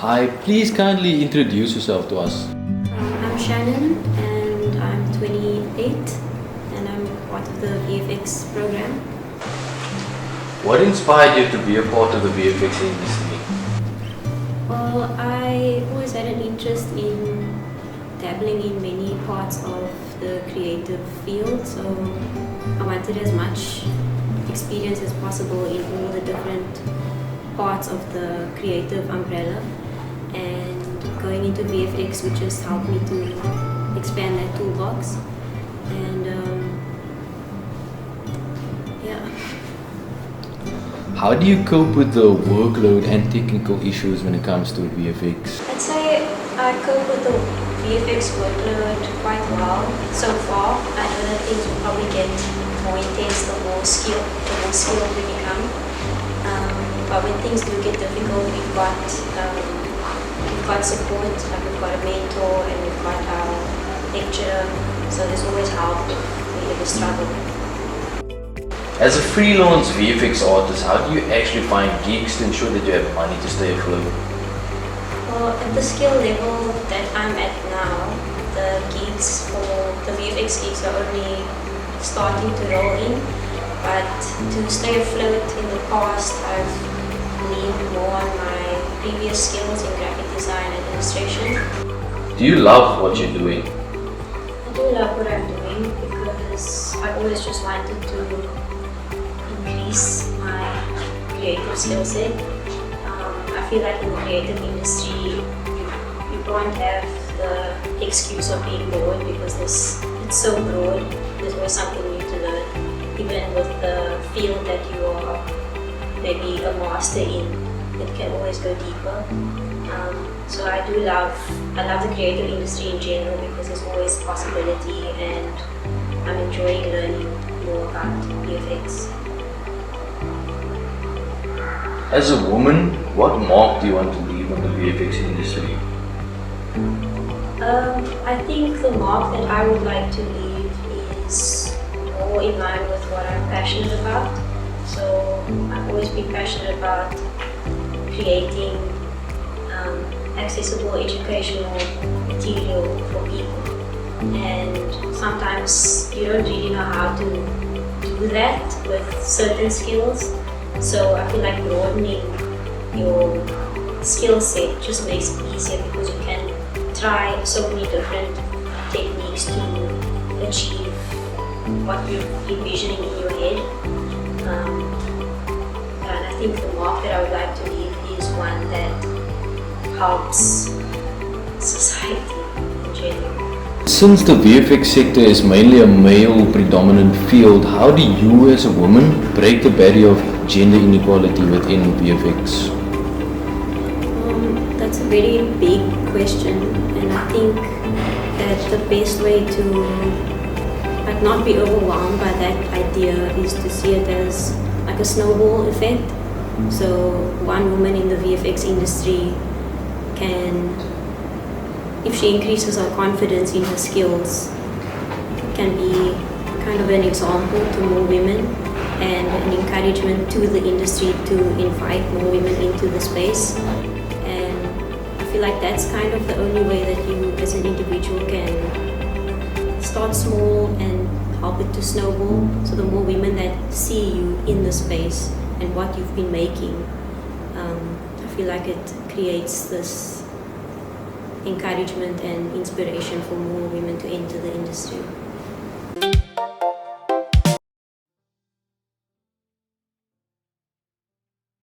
Hi, please kindly introduce yourself to us. I'm Shannon and I'm 28 and I'm part of the VFX program. What inspired you to be a part of the VFX industry? Well, I always had an interest in dabbling in many parts of the creative field, so I wanted as much experience as possible in all the different parts of the creative umbrella, and going into VFX would just help me to expand that toolbox. And yeah. How do you cope with the workload and technical issues when it comes to VFX? I'd say I cope with the VFX workload quite well so far. I know that things will probably get more intense the more skilled we become. But when things do get difficult, we've got support, like we've got a mentor and we've got our lecturer, so there's always help if we ever struggle. As a freelance VFX artist, how do you actually find gigs to ensure that you have money to stay afloat? Well, at the skill level that I'm at now, the gigs for the VFX gigs are only starting to roll in, but to stay afloat in the past, I've leaned more on my previous skills in graphic design and illustration. Do you love what you're doing? I do love what I'm doing because I've always just wanted to increase my creative skill set. I feel like in the creative industry, you can't have the excuse of being bored because it's so broad. There's always something new to learn. Even with the field that you are maybe a master in, it can always go deeper. So I love the creative industry in general because there's always possibility, and I'm enjoying learning more about VFX. As a woman, what mark do you want to leave on the VFX industry? I think the mark that I would like to leave is more in line with what I'm passionate about. So I've always been passionate about creating accessible educational material for people. And sometimes you don't really know how to do that with certain skills. So I feel like broadening your skill set just makes it easier because you can try so many different techniques to achieve what you're envisioning in your head. And I think the mark that I would like to leave is one that helps society in general. Since the VFX sector is mainly a male-predominant field, how do you as a woman break the barrier of gender inequality within VFX? That's a very big question, and I think that the best way to not be overwhelmed by that idea is to see it as like a snowball effect. So one woman in the VFX industry can, if she increases her confidence in her skills, can be kind of an example to more women and an encouragement to the industry to invite more women into the space. And I feel like that's kind of the only way that you as an individual can start small and help it to snowball. So the more women that see you in the space and what you've been making, I feel like it creates this encouragement and inspiration for more women to enter the industry.